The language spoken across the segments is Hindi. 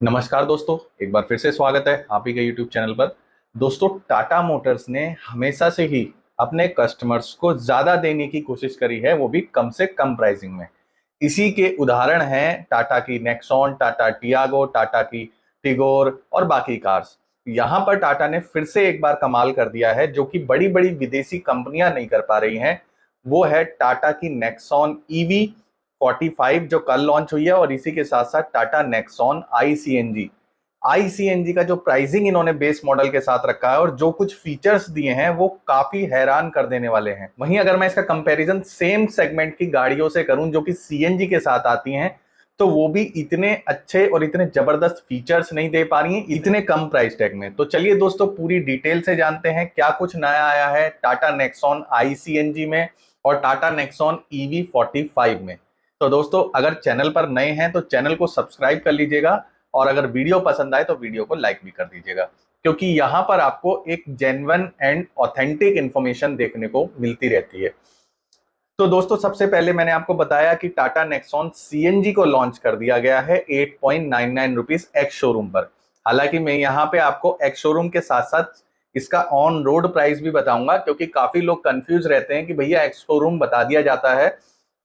नमस्कार दोस्तों, एक बार फिर से स्वागत है आप ही के YouTube चैनल पर। दोस्तों, टाटा मोटर्स ने हमेशा से ही अपने कस्टमर्स को ज़्यादा देने की कोशिश करी है, वो भी कम से कम प्राइसिंग में। इसी के उदाहरण हैं टाटा की नेक्सॉन, टाटा टियागो, टाटा की टिगोर और बाकी कार्स। यहाँ पर टाटा ने फिर से एक बार कमाल कर दिया है, जो कि बड़ी बड़ी विदेशी कंपनियां नहीं कर पा रही हैं। वो है टाटा की नेक्सॉन ईवी 45 जो कल लॉन्च हुई है, और इसी के साथ साथ टाटा नेक्सॉन आई सी एन जी का जो प्राइसिंग इन्होंने बेस मॉडल के साथ रखा है और जो कुछ फीचर्स दिए हैं वो काफी हैरान कर देने वाले हैं। वहीं अगर मैं इसका कंपैरिजन सेम सेगमेंट की गाड़ियों से करूं जो कि सीएनजी के साथ आती हैं, तो वो भी इतने अच्छे और इतने जबरदस्त फीचर्स नहीं दे पा रही हैं इतने कम प्राइस टैग में। तो चलिए दोस्तों, पूरी डिटेल से जानते हैं क्या कुछ नया आया है टाटा नेक्सॉन आई में और टाटा नेक्सॉन ईवी 45 में। तो दोस्तों, अगर चैनल पर नए हैं तो चैनल को सब्सक्राइब कर लीजिएगा, और अगर वीडियो पसंद आए तो वीडियो को लाइक भी कर दीजिएगा, क्योंकि यहाँ पर आपको एक जेन्युइन एंड ऑथेंटिक इंफॉर्मेशन देखने को मिलती रहती है। तो दोस्तों, सबसे पहले मैंने आपको बताया कि टाटा नेक्सॉन सीएनजी को लॉन्च कर दिया गया है 8.99 रुपीज एक्स शोरूम पर। हालांकि मैं यहाँ पे आपको एक्स शोरूम के साथ साथ इसका ऑन रोड प्राइस भी बताऊंगा, क्योंकि काफी लोग कंफ्यूज रहते हैं कि भैया एक्स शोरूम बता दिया जाता है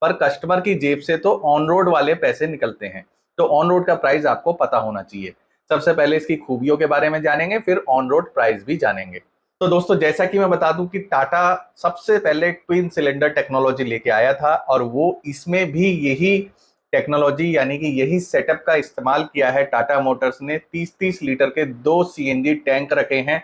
पर कस्टमर की जेब से तो ऑन रोड वाले पैसे निकलते हैं। तो ऑन रोड का प्राइस आपको पता होना चाहिए। सबसे पहले इसकी खूबियों के बारे में जानेंगे, फिर ऑन रोड प्राइस भी जानेंगे। तो दोस्तों, जैसा कि मैं बता दूं कि टाटा सबसे पहले ट्विन सिलेंडर टेक्नोलॉजी लेके आया था, और वो इसमें भी यही टेक्नोलॉजी यानी कि यही सेटअप का इस्तेमाल किया है। टाटा मोटर्स ने 30-30 लीटर के 2 सीएनजी टैंक रखे हैं,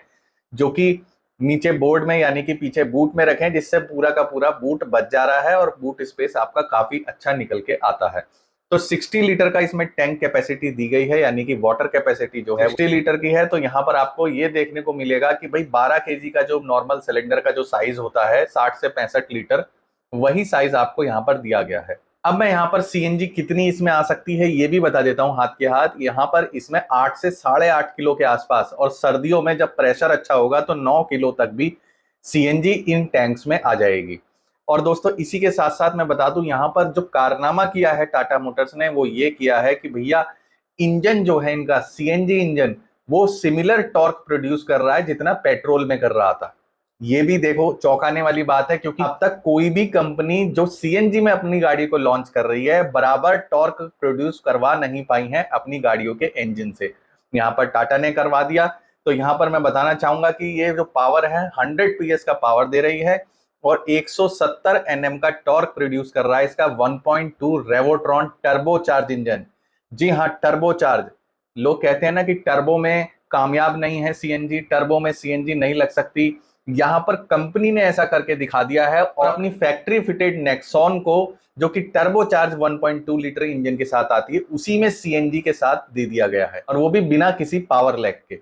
जो कि नीचे बोर्ड में यानी कि पीछे बूट में रखे हैं, जिससे पूरा का पूरा बूट बच जा रहा है और बूट स्पेस आपका काफी अच्छा निकल के आता है। तो 60 लीटर का इसमें टैंक कैपेसिटी दी गई है, यानी कि वाटर कैपेसिटी जो है 60 लीटर की है। तो यहाँ पर आपको ये देखने को मिलेगा कि भाई 12 केजी का जो नॉर्मल सिलेंडर का जो साइज होता है 60 से 65 लीटर, वही साइज आपको यहाँ पर दिया गया है। अब मैं यहाँ पर सीएनजी कितनी इसमें आ सकती है ये भी बता देता हूँ हाथ के हाथ। यहाँ पर इसमें 8 से 8.5 किलो के आसपास, और सर्दियों में जब प्रेशर अच्छा होगा तो 9 किलो तक भी सीएनजी इन टैंक्स में आ जाएगी। और दोस्तों, इसी के साथ साथ मैं बता दूं, यहाँ पर जो कारनामा किया है टाटा मोटर्स ने वो ये किया है कि भैया इंजन जो है इनका सीएनजी इंजन, वो सिमिलर टॉर्क प्रोड्यूस कर रहा है जितना पेट्रोल में कर रहा था। ये भी देखो चौंकाने वाली बात है, क्योंकि अब तक कोई भी कंपनी जो सीएनजी में अपनी गाड़ी को लॉन्च कर रही है बराबर टॉर्क प्रोड्यूस करवा नहीं पाई है अपनी गाड़ियों के इंजन से। यहाँ पर टाटा ने करवा दिया। तो यहाँ पर मैं बताना चाहूंगा कि ये जो पावर है 100 पीएस का पावर दे रही है, और 170 एनएम का टॉर्क प्रोड्यूस कर रहा है इसका 1.2 रेवोट्रॉन टर्बोचार्ज इंजन। जी हाँ, टर्बोचार्ज। लोग कहते हैं ना कि टर्बो में कामयाब नहीं है सीएनजी, टर्बो में सीएनजी नहीं लग सकती। यहां पर कंपनी ने ऐसा करके दिखा दिया है, और अपनी फैक्ट्री फिटेड नेक्सॉन को, जो कि टर्बोचार्ज 1.2 लीटर इंजन के साथ आती है, उसी में सीएनजी के साथ दे दिया गया है, और वो भी बिना किसी पावर लैग के।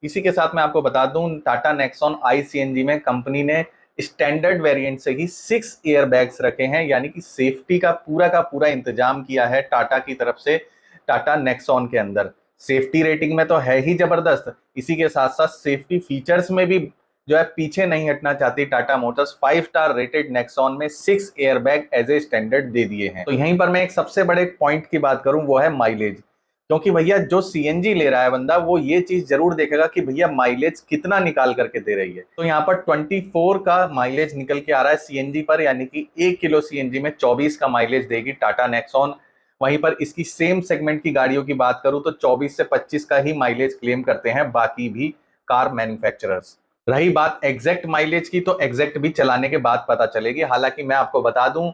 इसी के साथ मैं आपको बता दूं, टाटा नेक्सॉन आई सीएनजी में कंपनी ने स्टैंडर्ड वेरिएंट से ही 6 एयर बैग्स रखे हैं, यानी कि सेफ्टी का पूरा इंतजाम किया है टाटा की तरफ से। टाटा नेक्सॉन के अंदर सेफ्टी रेटिंग में तो है ही जबरदस्त, इसी के साथ साथ सेफ्टी फीचर्स में भी जो है पीछे नहीं हटना चाहती Tata motors. 5 star rated Nexon में 6 air bag as a standard दे दिए हैं। तो यहीं पर मैं एक सबसे बड़े पॉइंट की बात करूं, वो है माइलेज। क्योंकि भैया जो सीएनजी ले रहा है बंदा, वो ये चीज जरूर देखेगा कि भैया माइलेज कितना निकाल करके दे रही है। तो यहाँ पर 24 का माइलेज निकल के आ रहा है सीएनजी पर, यानी कि 1 किलो सीएनजी में 24 का माइलेज देगी टाटा नेक्सॉन। वहीं पर इसकी सेम सेगमेंट की गाड़ियों की बात करूं तो 24 से 25 का ही माइलेज क्लेम करते हैं बाकी भी कार मैन्युफैक्चरर्स। रही बात एग्जैक्ट माइलेज की, तो एग्जैक्ट भी चलाने के बाद पता चलेगी। हालांकि मैं आपको बता दूं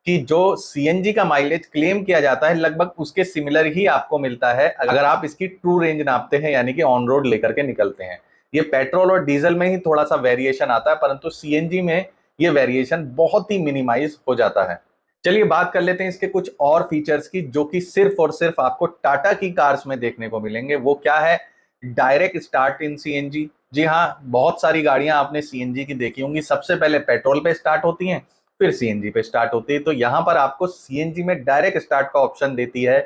कि जो सीएनजी का माइलेज क्लेम किया जाता है लगभग उसके सिमिलर ही आपको मिलता है अगर आप इसकी ट्रू रेंज नापते हैं, यानी कि ऑन रोड लेकर के निकलते हैं। ये पेट्रोल और डीजल में ही थोड़ा सा वेरिएशन आता है, परंतु सीएनजी में ये वेरिएशन बहुत ही मिनिमाइज हो जाता है। चलिए बात कर लेते हैं इसके कुछ और फीचर्स की, जो कि सिर्फ और सिर्फ आपको टाटा की कार्स में देखने को मिलेंगे। वो क्या है? Direct start in CNG. जी हाँ, बहुत सारी गाड़ियां आपने सीएनजी की देखी होंगी, सबसे पहले पेट्रोल पे स्टार्ट होती हैं, फिर सीएनजी पे स्टार्ट होती है। तो यहां पर आपको सीएनजी में डायरेक्ट स्टार्ट का ऑप्शन देती है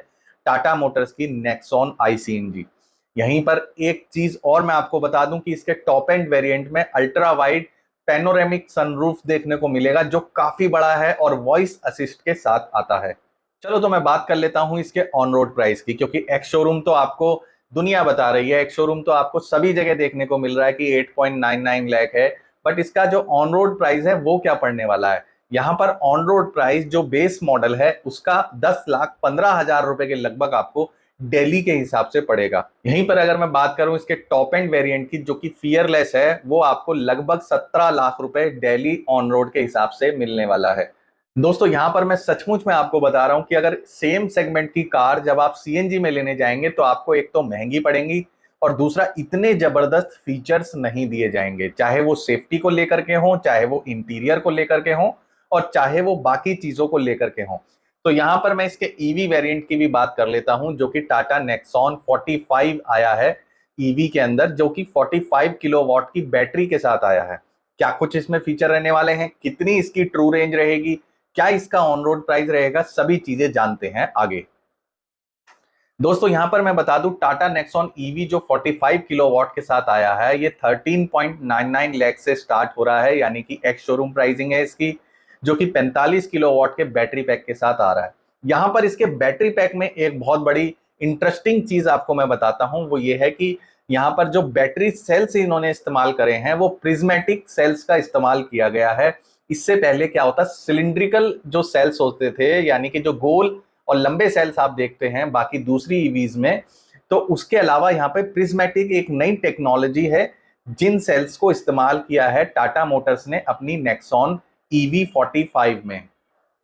टाटा मोटर्स की नेक्सॉन आई सीएनजी। यहीं पर एक चीज और मैं आपको बता दूं कि इसके टॉप एंड वेरिएंट में अल्ट्रा वाइड पैनोरेमिक सनरूफ देखने को मिलेगा, जो काफी बड़ा है और वॉइस असिस्ट के साथ आता है। चलो तो मैं बात कर लेता हूं इसके ऑन रोड प्राइस की, क्योंकि एक्स शोरूम तो आपको दुनिया बता रही है। एक शोरूम तो आपको सभी जगह देखने को मिल रहा है कि 8.99 लाख है, बट इसका जो ऑन रोड प्राइस है वो क्या पड़ने वाला है? यहाँ पर ऑन रोड प्राइस जो बेस मॉडल है उसका 10,15,000 रुपए के लगभग आपको दिल्ली के हिसाब से पड़ेगा। यहीं पर अगर मैं बात करूं इसके टॉप एंड वेरिएंट की जो कि फियरलेस है, वो आपको लगभग 17 लाख रुपए दिल्ली ऑन रोड के हिसाब से मिलने वाला है। दोस्तों यहां पर मैं सचमुच में आपको बता रहा हूं कि अगर सेम सेगमेंट की कार जब आप सीएनजी में लेने जाएंगे तो आपको एक तो महंगी पड़ेंगी, और दूसरा इतने जबरदस्त फीचर्स नहीं दिए जाएंगे, चाहे वो सेफ्टी को लेकर के हों, चाहे वो इंटीरियर को लेकर के हों, और चाहे वो बाकी चीजों को लेकर के हों। तो यहां पर मैं इसके ईवी वेरिएंट की भी बात कर लेता हूं, जो कि टाटा नेक्सॉन 45 आया है ईवी के अंदर, जो कि 45 किलोवाट की बैटरी के साथ आया है। क्या कुछ इसमें फीचर रहने वाले हैं, कितनी इसकी ट्रू रेंज रहेगी, क्या इसका ऑन रोड प्राइस रहेगा, सभी चीजें जानते हैं आगे। दोस्तों यहां पर मैं बता दूं, टाटा नेक्सॉन ईवी जो 45 किलोवाट के साथ आया है, ये 13.99 लाख से स्टार्ट हो रहा है, यानी कि एक्स शोरूम प्राइसिंग है इसकी, जो कि 45 किलोवाट के बैटरी पैक के साथ आ रहा है। यहां पर इसके बैटरी पैक में एक बहुत बड़ी इंटरेस्टिंग चीज आपको मैं बताता हूं, वो ये है कि यहां पर जो बैटरी सेल्स इन्होंने इस्तेमाल करे हैं वो प्रिज्मेटिक सेल्स का इस्तेमाल किया गया है। इससे पहले क्या होता, सिलिंड्रिकल जो सेल्स होते थे, यानी कि जो गोल और लंबे सेल्स आप देखते हैं बाकी दूसरी ईवीज में, तो उसके अलावा यहाँ पे प्रिज्मेटिक एक नई टेक्नोलॉजी है जिन सेल्स को इस्तेमाल किया है टाटा मोटर्स ने अपनी नेक्सॉन ईवी 45 में।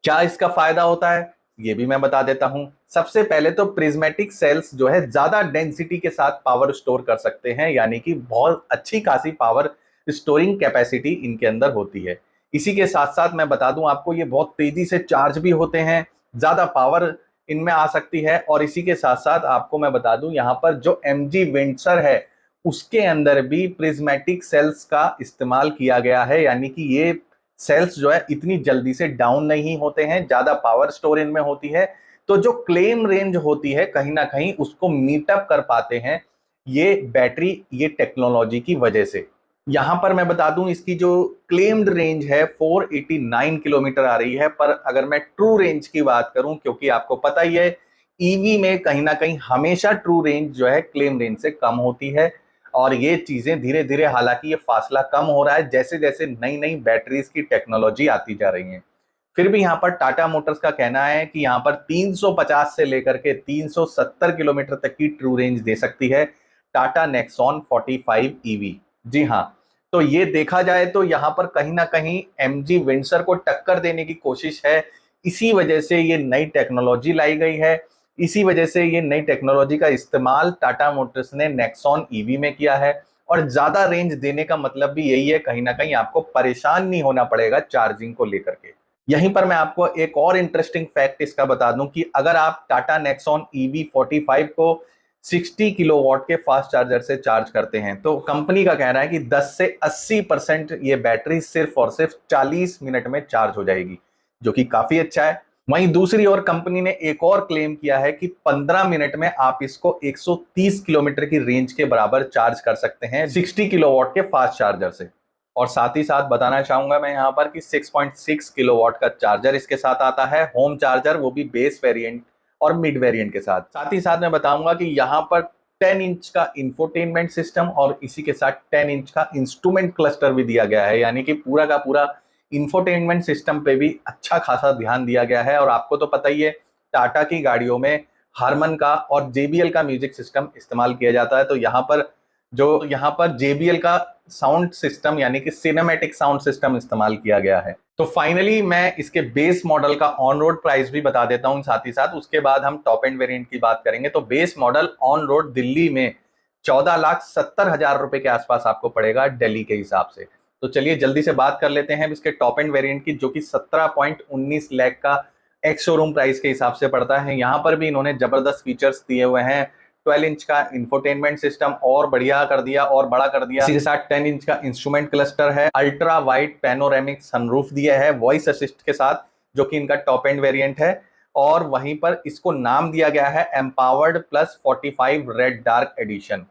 क्या इसका फायदा होता है ये भी मैं बता देता हूं। सबसे पहले तो प्रिज्मेटिक सेल्स जो है ज्यादा डेंसिटी के साथ पावर स्टोर कर सकते हैं, यानी कि बहुत अच्छी खासी पावर स्टोरिंग कैपेसिटी इनके अंदर होती है। इसी के साथ साथ मैं बता दूं आपको, ये बहुत तेजी से चार्ज भी होते हैं, ज्यादा पावर इनमें आ सकती है। और इसी के साथ साथ आपको मैं बता दूं, यहाँ पर जो एमजी विंडसर है उसके अंदर भी प्रिज्मेटिक सेल्स का इस्तेमाल किया गया है, यानी कि ये सेल्स जो है इतनी जल्दी से डाउन नहीं होते हैं, ज्यादा पावर स्टोर इनमें होती है। तो जो क्लेम रेंज होती है कहीं ना कहीं उसको मीटअप कर पाते हैं ये बैटरी, ये टेक्नोलॉजी की वजह से। यहां पर मैं बता दूं, इसकी जो क्लेम्ड रेंज है 489 किलोमीटर आ रही है, पर अगर मैं ट्रू रेंज की बात करूं, क्योंकि आपको पता ही है ईवी में कहीं ना कहीं हमेशा ट्रू रेंज जो है क्लेम रेंज से कम होती है, और ये चीजें धीरे धीरे, हालांकि ये फासला कम हो रहा है जैसे जैसे नई नई बैटरीज की टेक्नोलॉजी आती जा रही है। फिर भी यहाँ पर टाटा मोटर्स का कहना है कि यहाँ पर 350 से लेकर के 370 किलोमीटर तक की ट्रू रेंज दे सकती है टाटा नेक्सॉन 45 ईवी। जी हाँ, तो ये देखा जाए तो यहाँ पर कहीं ना कहीं एमजी विंडसर को टक्कर देने की कोशिश है। इसी वजह से ये नई टेक्नोलॉजी लाई गई है, इसी वजह से ये नई टेक्नोलॉजी का इस्तेमाल टाटा मोटर्स ने नेक्सॉन ईवी में किया है। और ज्यादा रेंज देने का मतलब भी यही है, कहीं ना कहीं आपको परेशान नहीं होना पड़ेगा चार्जिंग को लेकर के। यहीं पर मैं आपको एक और इंटरेस्टिंग फैक्ट इसका बता दूं कि अगर आप टाटा नेक्सॉन ईवी 45 को 60 किलोवाट के फास्ट चार्जर से चार्ज करते हैं, तो कंपनी का कहना है कि 10 से 80% ये बैटरी सिर्फ और सिर्फ 40 मिनट में चार्ज हो जाएगी, जो कि काफी अच्छा है। वहीं दूसरी ओर कंपनी ने एक और क्लेम किया है कि 15 मिनट में आप इसको 130 किलोमीटर की रेंज के बराबर चार्ज कर सकते हैं 60 किलोवाट के फास्ट चार्जर से। और साथ ही साथ बताना चाहूंगा मैं यहाँ पर कि 6.6 किलोवाट का चार्जर इसके साथ आता है, होम चार्जर, वो भी बेस वेरिएंट और मिड वेरिएंट के साथ। साथ ही साथ मैं बताऊंगा कि यहाँ पर 10 इंच का इंफोटेनमेंट सिस्टम और इसी के साथ 10 इंच का इंस्ट्रूमेंट क्लस्टर भी दिया गया है, यानी कि पूरा का पूरा इंफोटेनमेंट सिस्टम पे भी अच्छा खासा ध्यान दिया गया है। और आपको तो पता ही है टाटा की गाड़ियों में हारमन का और जेबीएल का म्यूजिक सिस्टम इस्तेमाल किया जाता है, तो यहाँ पर जेबीएल का साउंड सिस्टम यानी कि सिनेमैटिक साउंड सिस्टम इस्तेमाल किया गया है। तो फाइनली मैं इसके बेस मॉडल का ऑन रोड प्राइस भी बता देता हूं साथ ही साथ, उसके बाद हम टॉप एंड वेरिएंट की बात करेंगे। तो base model on road Delhi में 14,70,000 रुपए के आसपास आपको पड़ेगा दिल्ली के हिसाब से। तो चलिए जल्दी से बात कर लेते हैं इसके टॉप एंड वेरिएंट की, जो कि 17.19 लाख का एक्स शोरूम प्राइस के हिसाब से पड़ता है। यहाँ पर भी इन्होंने जबरदस्त फीचर्स दिए हुए हैं, 12 इंच का इंफोटेनमेंट सिस्टम और बढ़िया कर दिया और बड़ा कर दिया, इसी के साथ 10 इंच का इंस्ट्रूमेंट क्लस्टर है, अल्ट्रा वाइड पैनोरेमिक सनरूफ दिया है वॉइस असिस्ट के साथ, जो कि इनका टॉप एंड वेरिएंट है। और वहीं पर इसको नाम दिया गया है empowered plus 45 red dark edition,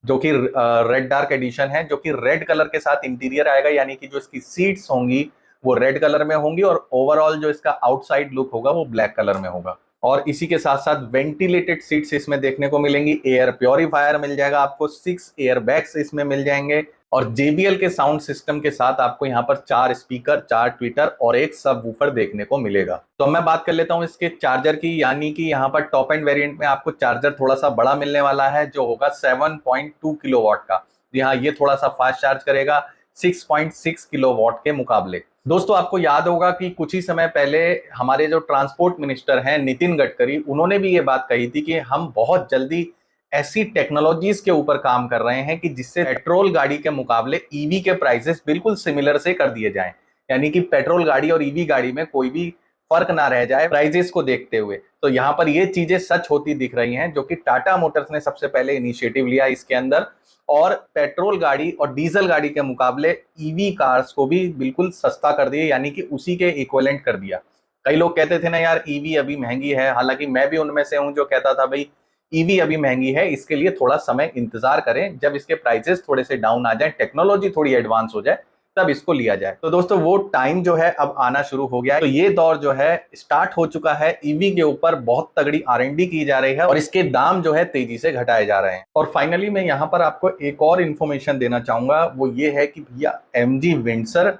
जो कि रेड डार्क एडिशन है, जो कि रेड कलर के साथ इंटीरियर आएगा, यानी कि जो इसकी सीट्स होंगी वो रेड कलर में होंगी और ओवरऑल जो इसका आउटसाइड लुक होगा वो ब्लैक कलर में होगा। और इसी के साथ साथ वेंटिलेटेड सीट्स इसमें देखने को मिलेंगी, एयर प्योरीफायर मिल जाएगा आपको, 6 एयर बैग्स इसमें मिल जाएंगे और JBL के साउंड सिस्टम के साथ आपको यहाँ पर 4 स्पीकर, 4 ट्विटर और एक सब वूफर देखने को मिलेगा। तो मैं बात कर लेता हूँ इसके चार्जर की, यानी कि यहाँ पर टॉप एंड वेरिएंट में आपको चार्जर थोड़ा सा बड़ा मिलने वाला है जो होगा 7.2 किलोवाट का। जी हाँ, ये थोड़ा सा फास्ट चार्ज करेगा 6.6 किलोवाट के मुकाबले। दोस्तों आपको याद होगा कि कुछ ही समय पहले हमारे जो ट्रांसपोर्ट मिनिस्टर हैं नितिन गडकरी, उन्होंने भी ये बात कही थी कि हम बहुत जल्दी ऐसी टेक्नोलॉजीज के ऊपर काम कर रहे हैं कि जिससे पेट्रोल गाड़ी के मुकाबले ईवी के प्राइसेस बिल्कुल सिमिलर से कर दिए जाएं, यानी कि पेट्रोल गाड़ी और ईवी गाड़ी में कोई भी फर्क ना रह जाए प्राइजेस को देखते हुए। तो यहाँ पर ये चीजें सच होती दिख रही हैं, जो कि टाटा मोटर्स ने सबसे पहले इनिशिएटिव लिया इसके अंदर, और पेट्रोल गाड़ी और डीजल गाड़ी के मुकाबले ईवी कार्स को भी बिल्कुल सस्ता कर दिया, यानी कि उसी के इक्विवेलेंट कर दिया। कई लोग कहते थे ना यार ईवी अभी महंगी है, हालांकि मैं भी उनमें से हूं जो कहता था भाई ईवी अभी महंगी है, इसके लिए थोड़ा समय इंतजार करें, जब इसके प्राइसेस थोड़े से डाउन आ जाए, टेक्नोलॉजी थोड़ी एडवांस हो जाए, तब इसको लिया जाए। तो दोस्तों वो टाइम जो है अब आना शुरू हो गया है। तो ये दौर जो है स्टार्ट हो चुका है, ईवी के ऊपर बहुत तगड़ी R&D की जा रही है और इसके दाम जो है तेजी से घटाए जा रहे हैं। और फाइनली मैं यहाँ पर आपको एक और इन्फॉर्मेशन देना चाहूंगा, वो ये है कि भैया MG विंडसर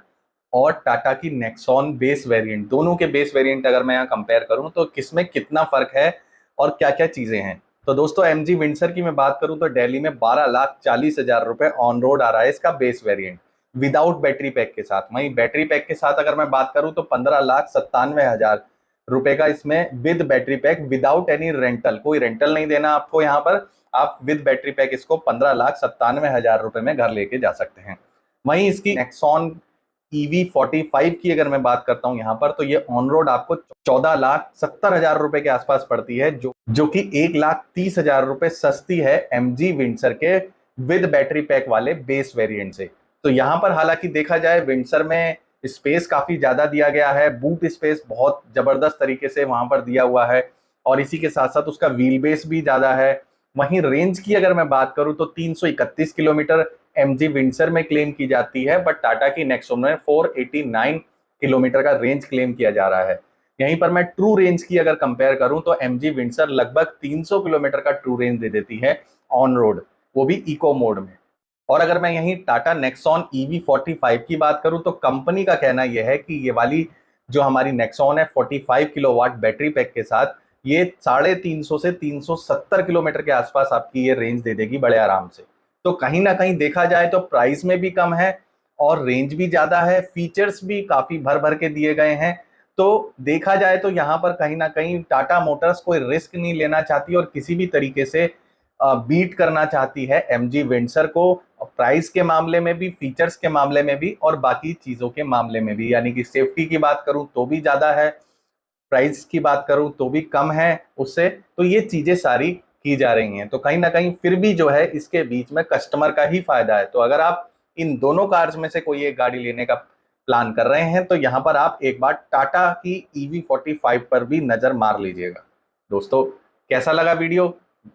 और टाटा की नेक्सॉन बेस वेरिएंट, दोनों के बेस वेरिएंट अगर मैं यहाँ कंपेयर करूं तो किसमें कितना फर्क है और क्या क्या चीजें हैं। तो दोस्तों MG विंडसर की मैं बात करूं तो दिल्ली में 12,40,000 रुपए ऑन रोड आ रहा है इसका base variant without battery pack के साथ। वहीं बैटरी पैक के साथ अगर मैं बात करूं तो 15,97,000 रुपए का इसमें with battery pack, without any rental, कोई रेंटल नहीं देना आपको यहाँ पर, आप विद बैटरी पैक इसको 15,97,000 रुपए में घर लेके जा सकते हैं। वहीं इसकी नेक्सॉन EV45 की अगर मैं बात करता हूं यहाँ पर, तो ये ऑन रोड आपको 14,70,000 रुपए के आसपास पड़ती है, जो कि 1,30,000 रुपए सस्ती है MG विंडसर के विद बैटरी पैक वाले बेस वेरिएंट से। तो यहाँ पर हालांकि देखा जाए विंडसर में स्पेस काफी ज्यादा दिया गया है, बूट स्पेस बहुत जबरदस्त तरीके से वहां पर दिया हुआ है और इसी के साथ साथ उसका व्हील बेस भी ज्यादा है। वहीं रेंज की अगर मैं बात करूं तो 331 किलोमीटर MG विंडसर में क्लेम की जाती है, बट टाटा की नेक्सॉन में 489 किलोमीटर का रेंज क्लेम किया जा रहा है। यहीं पर मैं ट्रू रेंज की अगर कंपेयर करूं तो MG विंडसर लगभग 300 किलोमीटर का ट्रू रेंज दे देती है ऑन रोड, वो भी इको मोड में। और अगर मैं यहीं टाटा नेक्सॉन EV45 की बात करूं तो कंपनी का कहना यह है कि ये वाली जो हमारी नेक्सॉन है 45 किलोवाट बैटरी पैक के साथ ये 350 से 370 किलोमीटर के आसपास आपकी ये रेंज दे देगी बड़े आराम से। तो कहीं ना कहीं देखा जाए तो प्राइस में भी कम है और रेंज भी ज्यादा है, फीचर्स भी काफी भर भर के दिए गए हैं। तो देखा जाए तो यहाँ पर कहीं ना कहीं टाटा मोटर्स कोई रिस्क नहीं लेना चाहती और किसी भी तरीके से बीट करना चाहती है MG विंडसर को, प्राइस के मामले में भी, फीचर्स के मामले में भी और बाकी चीजों के मामले में भी। यानी कि सेफ्टी की बात करूं तो भी ज्यादा है, प्राइस की बात करूं तो भी कम है उससे। तो ये चीजें सारी की जा रही हैं। तो कहीं ना कहीं फिर भी जो है इसके बीच में कस्टमर का ही फायदा है। तो अगर आप इन दोनों कार्स में से कोई एक गाड़ी लेने का प्लान कर रहे हैं तो यहाँ पर आप एक बार टाटा की EV45 पर भी नजर मार लीजिएगा। दोस्तों कैसा लगा वीडियो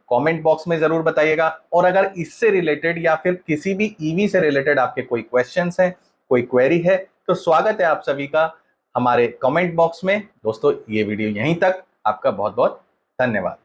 कमेंट बॉक्स में जरूर बताइएगा, और अगर इससे रिलेटेड या फिर किसी भी ईवी से रिलेटेड आपके कोई क्वेश्चंस हैं, कोई क्वेरी है, तो स्वागत है आप सभी का हमारे कमेंट बॉक्स में। दोस्तों ये वीडियो यहीं तक, आपका बहुत बहुत धन्यवाद।